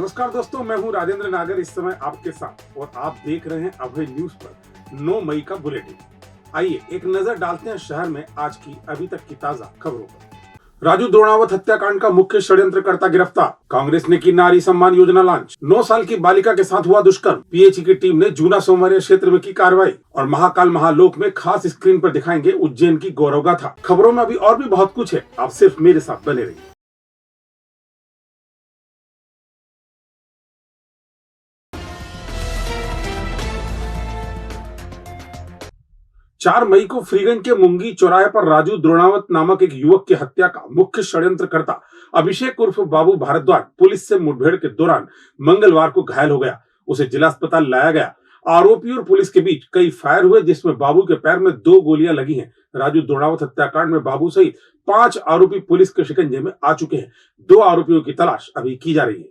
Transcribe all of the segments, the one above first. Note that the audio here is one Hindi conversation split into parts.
नमस्कार दोस्तों, मैं हूं राजेंद्र नागर इस समय आपके साथ और आप देख रहे हैं अभय न्यूज पर 9 मई का बुलेटिन। आइए एक नजर डालते हैं शहर में आज की अभी तक की ताजा खबरों पर। राजू द्रोणावत हत्याकांड का मुख्य षड्यंत्रकर्ता गिरफ्तार। कांग्रेस ने की नारी सम्मान योजना लॉन्च। 9 साल की बालिका के साथ हुआ दुष्कर्म। पीएचई की टीम ने जूना सोमवार क्षेत्र में की कार्रवाई। और महाकाल महालोक में खास स्क्रीन पर दिखाएंगे उज्जैन की गौरव गाथा। खबरों में अभी और भी बहुत कुछ है, आप सिर्फ मेरे साथ बने रहिए। 4 मई को फ्रीगंज के मुंगी चौराहे पर राजू द्रोणावत नामक एक युवक की हत्या का मुख्य षड्यंत्रकर्ता अभिषेक उर्फ बाबू भारद्वाज पुलिस से मुठभेड़ के दौरान मंगलवार को घायल हो गया। उसे जिला अस्पताल लाया गया। आरोपी और पुलिस के बीच कई फायर हुए, जिसमें बाबू के पैर में 2 गोलियां लगी हैं। राजू द्रोणावत हत्याकांड में बाबू सहित 5 आरोपी पुलिस के शिकंजे में आ चुके हैं। 2 आरोपियों की तलाश अभी की जा रही है।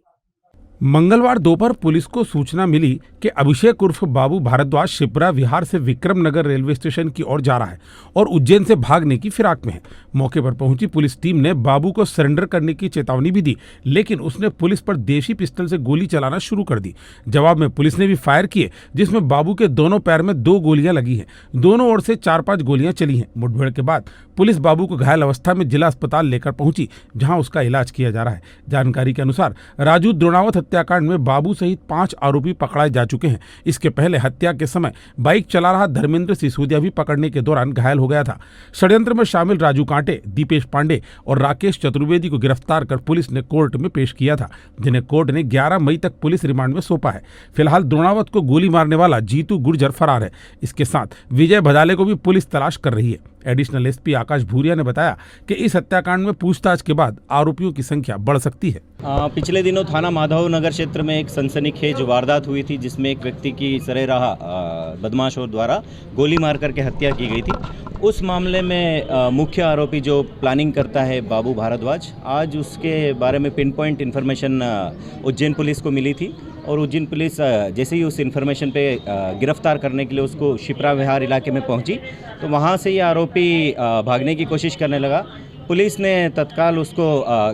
मंगलवार दोपहर पुलिस को सूचना मिली कि अभिषेक उर्फ बाबू भारद्वाज शिप्रा विहार से विक्रम नगर रेलवे स्टेशन की ओर जा रहा है और उज्जैन से भागने की फिराक में है। मौके पर पहुंची पुलिस टीम ने बाबू को सरेंडर करने की चेतावनी भी दी, लेकिन उसने पुलिस पर देशी पिस्टल से गोली चलाना शुरू कर दी। जवाब में पुलिस ने भी फायर किए, जिसमें बाबू के दोनों पैर में 2 गोलियां लगी हैं। दोनों ओर से 4-5 गोलियां चली हैं। मुठभेड़ के बाद पुलिस बाबू को घायल अवस्था में जिला अस्पताल लेकर पहुंची, जहां उसका इलाज किया जा रहा है। जानकारी के अनुसार राजू द्रोणावत हत्याकांड में बाबू सहित 5 आरोपी पकड़ाए जा चुके हैं। इसके पहले हत्या के समय बाइक चला रहा धर्मेंद्र सिसोदिया भी पकड़ने के दौरान घायल हो गया था। षड्यंत्र में शामिल राजू कांटे, दीपेश पांडे और राकेश चतुर्वेदी को गिरफ्तार कर पुलिस ने कोर्ट में पेश किया था, जिन्हें कोर्ट ने 11 मई तक पुलिस रिमांड में सौंपा है। फिलहाल द्रोणावत को गोली मारने वाला जीतू गुर्जर फरार है। इसके साथ विजय भदाले को भी पुलिस तलाश कर रही है। एडिशनल एसपी आकाश भूरिया ने बताया कि इस हत्याकांड में पूछताछ के बाद आरोपियों की संख्या बढ़ सकती है। पिछले दिनों थाना माधव नगर क्षेत्र में एक सनसनीखेज वारदात हुई थी, जिसमें एक व्यक्ति की सरेराह बदमाशों द्वारा गोली मार करके हत्या की गई थी। उस मामले में मुख्य आरोपी जो प्लानिंग करता है बाबू भारद्वाज, आज उसके बारे में pin point information Ujjain police को मिली थी और उज्जैन पुलिस जैसे ही उस इन्फॉर्मेशन पे गिरफ्तार करने के लिए उसको शिप्रा विहार इलाके में पहुंची, तो वहां से ये आरोपी भागने की कोशिश करने लगा। पुलिस ने तत्काल उसको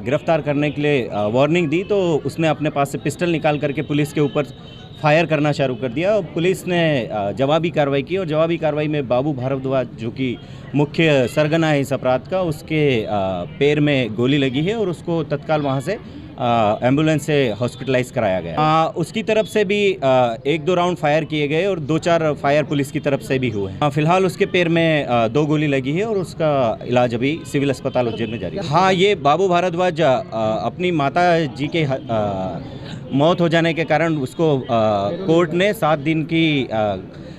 गिरफ्तार करने के लिए वार्निंग दी, तो उसने अपने पास से पिस्टल निकाल करके पुलिस के ऊपर फायर करना शुरू कर दिया और पुलिस ने जवाबी कार्रवाई की। और जवाबी कार्रवाई में बाबू भारद्वाज, जो कि मुख्य सरगना है इस अपराध का, उसके पैर में गोली लगी है और उसको तत्काल वहाँ से एम्बुलेंस से हॉस्पिटलाइज कराया गया। उसकी तरफ से भी 1-2 राउंड फायर किए गए और 2-4 फायर पुलिस की तरफ से भी हुए। फिलहाल उसके पैर में 2 गोली लगी है और उसका इलाज अभी सिविल अस्पताल उज्जैन में जारी है। हाँ, ये बाबू भारद्वाज अपनी माता जी के मौत हो जाने के कारण उसको कोर्ट ने 7 दिन की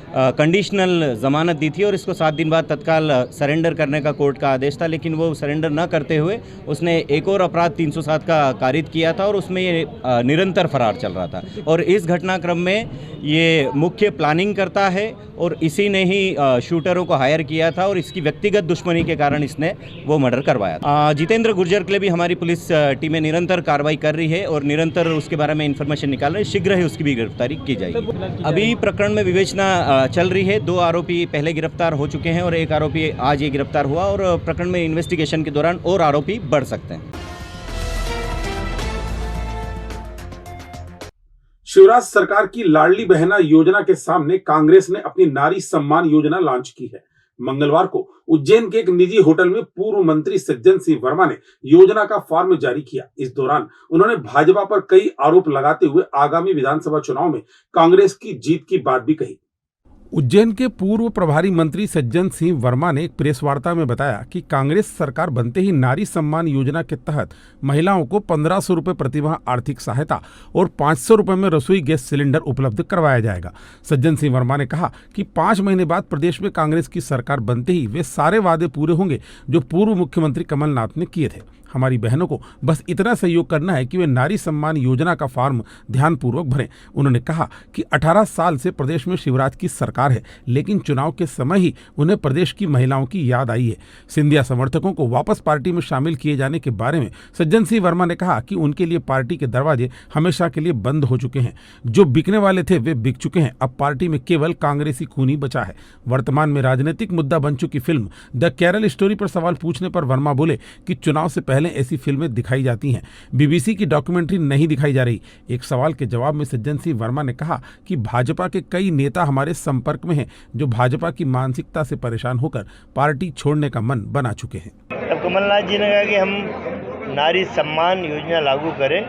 कंडीशनल ज़मानत दी थी और इसको 7 दिन बाद तत्काल सरेंडर करने का कोर्ट का आदेश था, लेकिन वो सरेंडर न करते हुए उसने एक और अपराध 307 का कारित किया था और उसमें ये निरंतर फरार चल रहा था। और इस घटनाक्रम में ये मुख्य प्लानिंग करता है और इसी ने ही शूटरों को हायर किया था और इसकी व्यक्तिगत दुश्मनी के कारण इसने वो मर्डर करवाया था। जितेंद्र गुर्जर के लिए भी हमारी पुलिस टीमें निरंतर कार्रवाई कर रही है और निरंतर उसके बारे में इंफॉर्मेशन निकाल रही है। शीघ्र ही उसकी भी गिरफ्तारी की जाएगी। अभी प्रकरण में विवेचना चल रही है। 2 आरोपी पहले गिरफ्तार हो चुके हैं और 1 आरोपी आज ये गिरफ्तार हुआ और प्रकरण में इन्वेस्टिगेशन के दौरान और आरोपी बढ़ सकते हैं। शिवराज सरकार की लाडली बहना योजना के सामने कांग्रेस ने अपनी नारी सम्मान योजना लॉन्च की है। मंगलवार को उज्जैन के एक निजी होटल में पूर्व मंत्री सज्जन सिंह वर्मा ने योजना का फॉर्म जारी किया। इस दौरान उन्होंने भाजपा पर कई आरोप लगाते हुए आगामी विधानसभा चुनाव में कांग्रेस की जीत की बात भी कही। उज्जैन के पूर्व प्रभारी मंत्री सज्जन सिंह वर्मा ने एक प्रेस वार्ता में बताया कि कांग्रेस सरकार बनते ही नारी सम्मान योजना के तहत महिलाओं को 1500 रुपये प्रतिमाह आर्थिक सहायता और 500 रुपये में रसोई गैस सिलेंडर उपलब्ध करवाया जाएगा। सज्जन सिंह वर्मा ने कहा कि 5 महीने बाद प्रदेश में कांग्रेस की सरकार बनते ही वे सारे वादे पूरे होंगे जो पूर्व मुख्यमंत्री कमलनाथ ने किए थे। हमारी बहनों को बस इतना सहयोग करना है कि वे नारी सम्मान योजना का फॉर्म ध्यानपूर्वक भरें। उन्होंने कहा कि 18 साल से प्रदेश में शिवराज की सरकार है, लेकिन चुनाव के समय ही उन्हें प्रदेश की महिलाओं की याद आई है। सिंधिया समर्थकों को वापस पार्टी में शामिल किए जाने के बारे में सज्जन सिंह वर्मा ने कहा कि उनके लिए पार्टी के दरवाजे हमेशा के लिए बंद हो चुके हैं। जो बिकने वाले थे वे बिक चुके हैं। अब पार्टी में केवल कांग्रेसी खून ही बचा है। वर्तमान में राजनीतिक मुद्दा बन चुकी फिल्म द केरल स्टोरी पर सवाल पूछने पर वर्मा बोले कि चुनाव से पहले ऐसी फिल्में दिखाई जाती हैं, बीबीसी की डॉक्यूमेंट्री नहीं दिखाई जा रही। एक सवाल के जवाब में सज्जन सिंह वर्मा ने कहा कि भाजपा के कई नेता हमारे संपर्क में हैं जो भाजपा की मानसिकता से परेशान होकर पार्टी छोड़ने का मन बना चुके हैं। तब कमलनाथ जी ने कहा कि हम नारी सम्मान योजना लागू करें,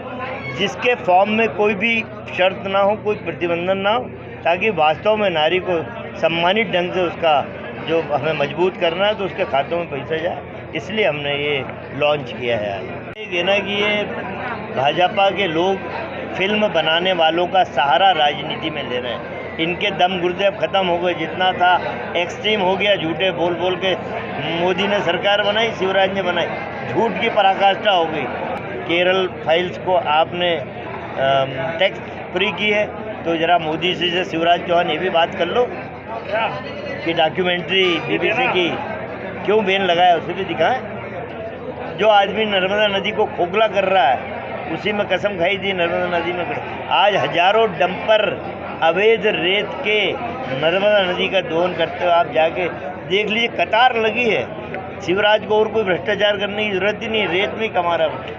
जिसके फॉर्म में कोई भी शर्त ना हो, कोई प्रतिबंधन ना हो, ताकि वास्तव में नारी को सम्मानित ढंग से उसका जो हमें मजबूत करना है तो उसके खातों में पैसा जाए। इसलिए हमने ये लॉन्च किया है। ये कहना कि ये भाजपा के लोग फिल्म बनाने वालों का सहारा राजनीति में ले रहे हैं। इनके दम गुर्दे अब ख़त्म हो गए। जितना था एक्सट्रीम हो गया, झूठे बोल बोल के मोदी ने सरकार बनाई, शिवराज ने बनाई, झूठ की पराकाष्ठा हो गई। केरल फाइल्स को आपने टैक्स फ्री की है, तो ज़रा मोदी से शिवराज चौहान ये भी बात कर लो कि डॉक्यूमेंट्री बीबीसी की क्यों बैन लगाया, उसे भी दिखाएं। जो आदमी नर्मदा नदी को खोखला कर रहा है, उसी में कसम खाई थी नर्मदा नदी में। आज हजारों डंपर अवैध रेत के नर्मदा नदी का दोहन करते हुए आप जाके देख लीजिए, कतार लगी है। शिवराज को और कोई भ्रष्टाचार करने की जरूरत ही नहीं, रेत में ही कमा रहा है।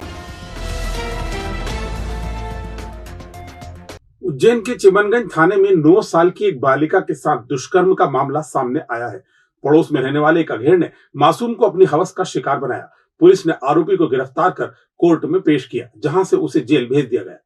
उज्जैन के चिमनगंज थाने में 9 साल की एक बालिका के साथ दुष्कर्म का मामला सामने आया है। पड़ोस में रहने वाले एक अघेड़ ने मासूम को अपनी हवस का शिकार बनाया। पुलिस ने आरोपी को गिरफ्तार कर कोर्ट में पेश किया, जहां से उसे जेल भेज दिया गया।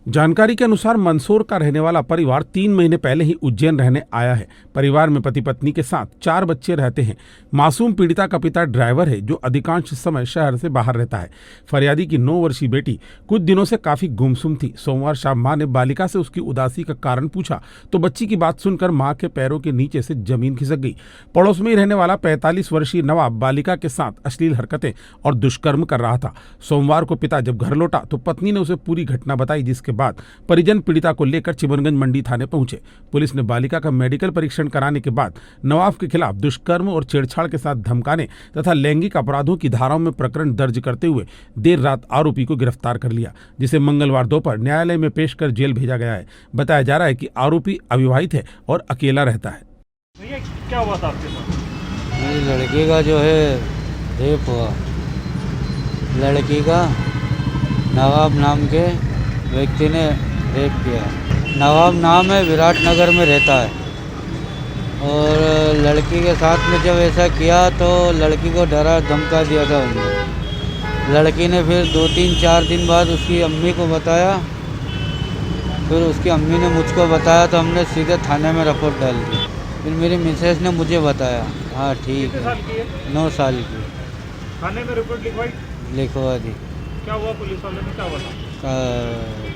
जानकारी के अनुसार मंदसौर का रहने वाला परिवार 3 महीने पहले ही उज्जैन रहने आया है। परिवार में पति पत्नी के साथ 4 बच्चे रहते हैं। मासूम पीड़िता का पिता ड्राइवर है जो अधिकांश समय शहर से बाहर रहता है। फरियादी की 9 वर्षीय बेटी कुछ दिनों से काफी गुमसुम थी। सोमवार शाम मां ने बालिका से उसकी उदासी का कारण पूछा तो बच्ची की बात सुनकर मां के पैरों के नीचे से जमीन खिसक गई। पड़ोस में ही रहने वाला 45 वर्षीय नवाब बालिका के साथ अश्लील हरकतें और दुष्कर्म कर रहा था। सोमवार को पिता जब घर लौटा तो पत्नी ने उसे पूरी घटना बताई, जिसके बाद परिजन पीड़िता को लेकर चिमनगंज मंडी थाने पहुंचे। पुलिस ने बालिका का मेडिकल परीक्षण कराने के बाद नवाब के खिलाफ दुष्कर्म और छेड़छाड़ के साथ धमकाने तथा लैंगिक अपराधों की धाराओं में प्रकरण दर्ज करते हुए देर रात आरोपी को गिरफ्तार कर लिया, जिसे मंगलवार दोपहर न्यायालय में पेश कर जेल भेजा गया है। बताया जा रहा है कि आरोपी अविवाहित है और अकेला रहता है। भैया क्या हुआ था आपके साथ? मेरी लड़की का जो है रेप हुआ। लड़की का नवाब नाम के व्यक्ति ने रेप किया। नवाब नाम है, विराटनगर में रहता है। और लड़की के साथ में जब ऐसा किया तो लड़की को डरा धमका दिया था उन्होंने। लड़की ने फिर 2-3-4 दिन बाद उसकी अम्मी को बताया। फिर उसकी अम्मी ने मुझको बताया तो हमने सीधे थाने में रिपोर्ट डाल दी। फिर मेरी मिसेस ने मुझे बताया। हाँ ठीक है। 9 साल की। थाने में रिपोर्ट लिखवा दी। क्या हुआ? पुलिस वाले ने क्या बोला?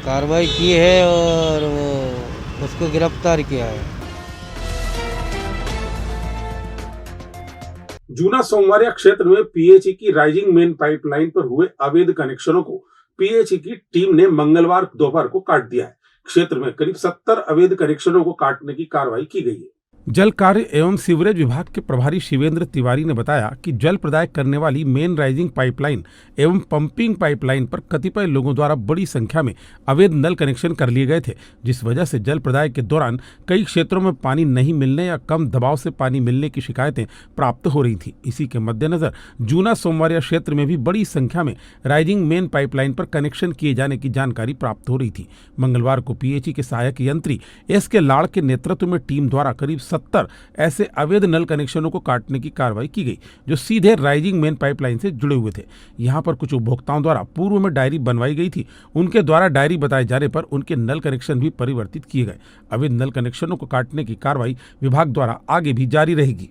कार्रवाई की है और वो उसको गिरफ्तार किया है। जूना सोमवारिया क्षेत्र में पीएचई की राइजिंग मेन पाइपलाइन पर हुए अवैध कनेक्शनों को पीएचई की टीम ने मंगलवार दोपहर को काट दिया है। क्षेत्र में करीब 70 अवैध कनेक्शनों को काटने की कार्रवाई की गई है। जल कार्य एवं सीवरेज विभाग के प्रभारी शिवेंद्र तिवारी ने बताया कि जल प्रदाय करने वाली मेन राइजिंग पाइपलाइन एवं पंपिंग पाइपलाइन पर कतिपय लोगों द्वारा बड़ी संख्या में अवैध नल कनेक्शन कर लिए गए थे, जिस वजह से जल प्रदाय के दौरान कई क्षेत्रों में पानी नहीं मिलने या कम दबाव से पानी मिलने की शिकायतें प्राप्त हो रही थी। इसी के मद्देनजर जूना सोमवारिया क्षेत्र में भी बड़ी संख्या में राइजिंग मेन पाइपलाइन पर कनेक्शन किए जाने की जानकारी प्राप्त हो रही थी। मंगलवार को पीएचई के सहायक यंत्री एस.के. लाड़ के नेतृत्व में टीम द्वारा करीब 70 ऐसे अवैध नल कनेक्शनों को काटने की कार्रवाई की गई जो सीधे राइजिंग मेन पाइपलाइन से जुड़े हुए थे। यहां पर कुछ उपभोक्ताओं द्वारा पूर्व में डायरी बनवाई गई थी। उनके द्वारा डायरी बताए जाने पर उनके नल कनेक्शन भी परिवर्तित किए गए। अवैध नल कनेक्शनों को काटने की कार्रवाई विभाग द्वारा आगे भी जारी रहेगी।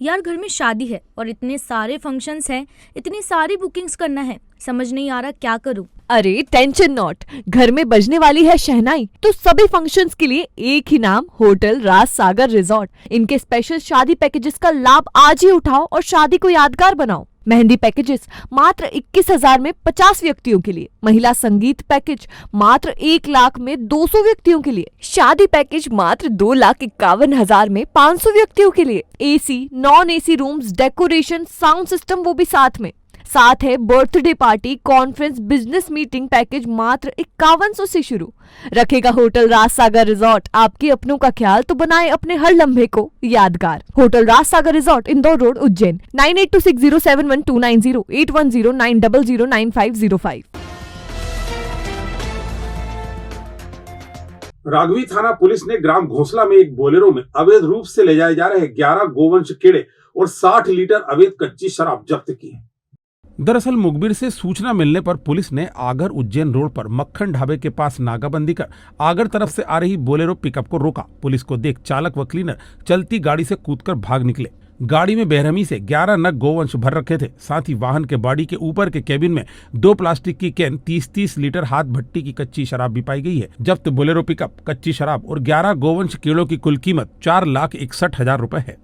यार घर में शादी है और इतने सारे फंक्शंस हैं, इतनी सारी बुकिंग्स करना है, समझ नहीं आ रहा क्या करूं। अरे टेंशन नॉट, घर में बजने वाली है शहनाई तो सभी फंक्शंस के लिए एक ही नाम, होटल राज सागर रिजॉर्ट। इनके स्पेशल शादी पैकेजेस का लाभ आज ही उठाओ और शादी को यादगार बनाओ। मेहंदी पैकेजेस मात्र 21,000 में 50 व्यक्तियों के लिए। महिला संगीत पैकेज मात्र 1 लाख में 200 व्यक्तियों के लिए। शादी पैकेज मात्र 2,51,000 में 500 व्यक्तियों के लिए। AC, non AC rooms, decoration, sound system वो भी साथ में। साथ है birthday party, conference, business meeting package मात्र 5100 से शुरू। रखेगा होटल राजसागर रिजॉर्ट आपके अपनों का ख्याल, तो बनाए अपने हर लम्हे को यादगार। Hotel Rajsagar resort, Indore road, Ujjain. 9826071290, 8109009505। Raghavi थाना पुलिस ने ग्राम घोंसला में एक बोलेरो में अवैध रूप से ले जाए जा रहे 11 गोवंश कीड़े और 60 लीटर अवैध कच्ची शराब जब्त की है। दरअसल मुखबिर से सूचना मिलने पर पुलिस ने आगर उज्जैन रोड पर मक्खन ढाबे के पास नाकाबंदी कर आगर तरफ से आ रही बोलेरो पिकअप को रोका। पुलिस को देख चालक व क्लीनर चलती गाड़ी से कूदकर भाग निकले। गाड़ी में बेरहमी से 11 नग गोवंश भर रखे थे। साथ ही वाहन के बॉडी के ऊपर के केबिन में 2 प्लास्टिक की कैन 30-30 लीटर हाथ भट्टी की कच्ची शराब भी पाई गई है। जब्त बोलेरो पिकअप, कच्ची शराब और 11 गोवंश कीड़ों की कुल कीमत 4,61,000 रुपए है।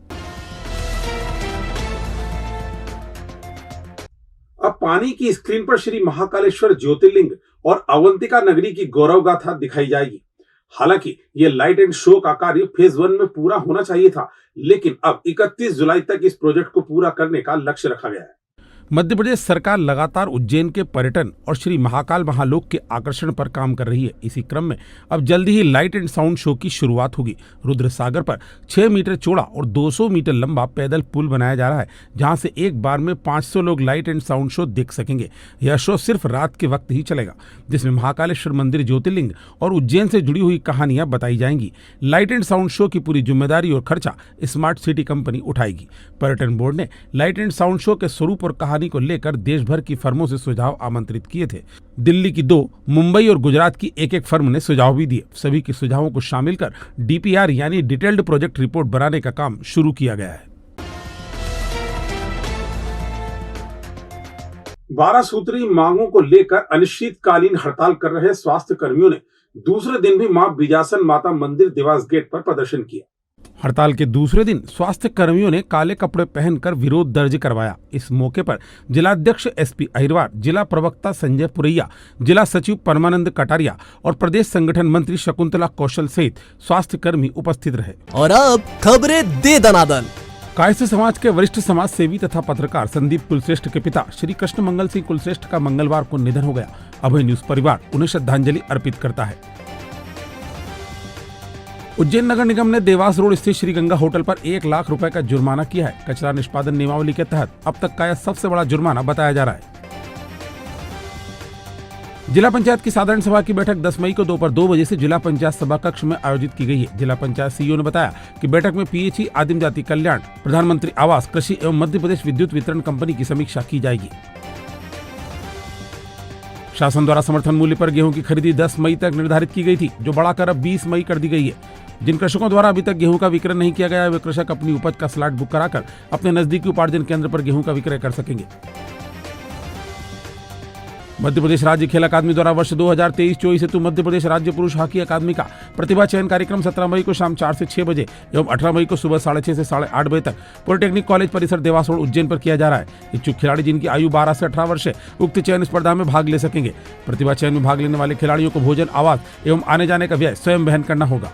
अब पानी की स्क्रीन पर श्री महाकालेश्वर ज्योतिर्लिंग और अवंतिका नगरी की गौरव गाथा दिखाई जाएगी। हालांकि ये लाइट एंड शो का कार्य फेज 1 में पूरा होना चाहिए था, लेकिन अब 31 जुलाई तक इस प्रोजेक्ट को पूरा करने का लक्ष्य रखा गया है। मध्य प्रदेश सरकार लगातार उज्जैन के पर्यटन और श्री महाकाल महालोक के आकर्षण पर काम कर रही है। इसी क्रम में अब जल्दी ही लाइट एंड साउंड शो की शुरुआत होगी। रुद्र सागर पर 6 मीटर चौड़ा और 200 मीटर लंबा पैदल पुल बनाया जा रहा है, जहां से एक बार में 500 लोग लाइट एंड साउंड शो देख सकेंगे। यह शो सिर्फ रात के वक्त ही चलेगा, जिसमें महाकालेश्वर मंदिर, ज्योतिर्लिंग और उज्जैन से जुड़ी हुई कहानियां बताई जाएंगी। लाइट एंड साउंड शो की पूरी जिम्मेदारी और खर्चा स्मार्ट सिटी कंपनी उठाएगी। पर्यटन बोर्ड ने लाइट एंड साउंड शो के स्वरूप और कहानी को लेकर देश भर की फर्मों से सुझाव आमंत्रित किए थे। दिल्ली की 2, मुंबई और गुजरात की एक फर्म ने सुझाव भी दिए। सभी के सुझावों को शामिल कर DPR यानी डिटेल्ड प्रोजेक्ट रिपोर्ट बनाने का काम शुरू किया गया है। 12 सूत्री मांगों को लेकर अनिश्चितकालीन हड़ताल कर रहे स्वास्थ्य कर्मियों ने दूसरे दिन भी मां बिजासन माता मंदिर देवास गेट पर प्रदर्शन किया। हड़ताल के दूसरे दिन स्वास्थ्य कर्मियों ने काले कपड़े पहनकर विरोध दर्ज करवाया। इस मौके पर जिलाध्यक्ष SP अहिरवार, जिला प्रवक्ता संजय पुरैया, जिला सचिव परमानंद कटारिया और प्रदेश संगठन मंत्री शकुंतला कौशल सहित स्वास्थ्य कर्मी उपस्थित रहे। और अब खबरें दे दनादन। कायस्थ समाज के वरिष्ठ समाज सेवी तथा पत्रकार संदीप कुलश्रेष्ठ के पिता श्री कृष्ण मंगल सिंह कुलश्रेष्ठ का मंगलवार को निधन हो गया। अभय न्यूज परिवार उन्हें श्रद्धांजलि अर्पित करता है। उज्जैन नगर निगम ने देवास रोड स्थित श्री गंगा होटल पर 1 लाख रुपए का जुर्माना किया है। कचरा निष्पादन नियमावली के तहत अब तक का यह सबसे बड़ा जुर्माना बताया जा रहा है। जिला पंचायत की साधारण सभा की बैठक 10 मई को दोपहर 2 बजे से जिला पंचायत सभा कक्ष में आयोजित की गई है। जिला पंचायत CEO ने बताया कि बैठक में PHE, आदिम जाति कल्याण, प्रधानमंत्री आवास, कृषि एवं मध्य प्रदेश विद्युत वितरण कंपनी की समीक्षा की जाएगी। शासन द्वारा समर्थन मूल्य पर गेहूं की खरीदी 10 मई तक निर्धारित की गई थी, जो बढ़ाकर अब 20 मई कर दी गई है। जिन कृषकों द्वारा अभी तक गेहूं का विक्रय नहीं किया गया है, वे कृषक अपनी उपज का स्लॉट बुक कराकर अपने नजदीकी उपार्जन केंद्र पर गेहूं का विक्रय कर सकेंगे। मध्य प्रदेश राज्य खेल अकादमी द्वारा वर्ष 2023-24 हेतु मध्य प्रदेश राज्य पुरुष हॉकी अकादमी का प्रतिभा चयन कार्यक्रम 17 मई को शाम 4 से 6 बजे एवं 18 मई को सुबह 6:30 से 8:30 बजे तक पॉलिटेक्निक कॉलेज परिसर देवास रोड उज्जैन पर किया जा रहा है। इच्छुक खिलाड़ी जिनकी आयु 12 से 18 वर्ष है, उक्त चयन स्पर्धा में भाग ले सकेंगे। प्रतिभा चयन में भाग लेने वाले खिलाड़ियों को भोजन, आवास एवं आने जाने का व्यय स्वयं वहन करना होगा।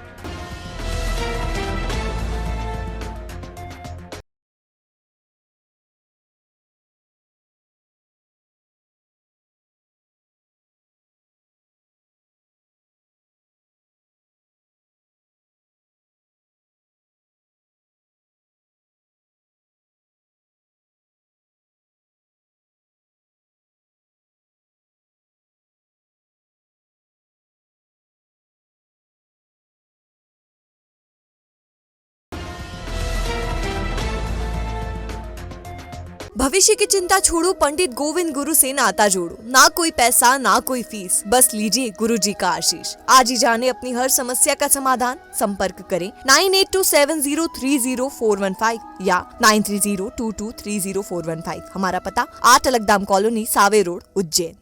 भविष्य की चिंता छोड़ो, पंडित गोविंद गुरु से नाता जोड़ो। ना कोई पैसा, ना कोई फीस, बस लीजिए गुरु जी का आशीष। आज ही जाने अपनी हर समस्या का समाधान। संपर्क करें 9827030415 या 9302230415। हमारा पता 8 अलगदाम कॉलोनी, सावे रोड, उज्जैन।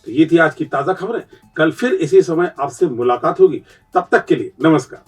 ये थी आज की ताजा खबरें। कल फिर इसी समय आपसे मुलाकात होगी। तब तक के लिए नमस्कार।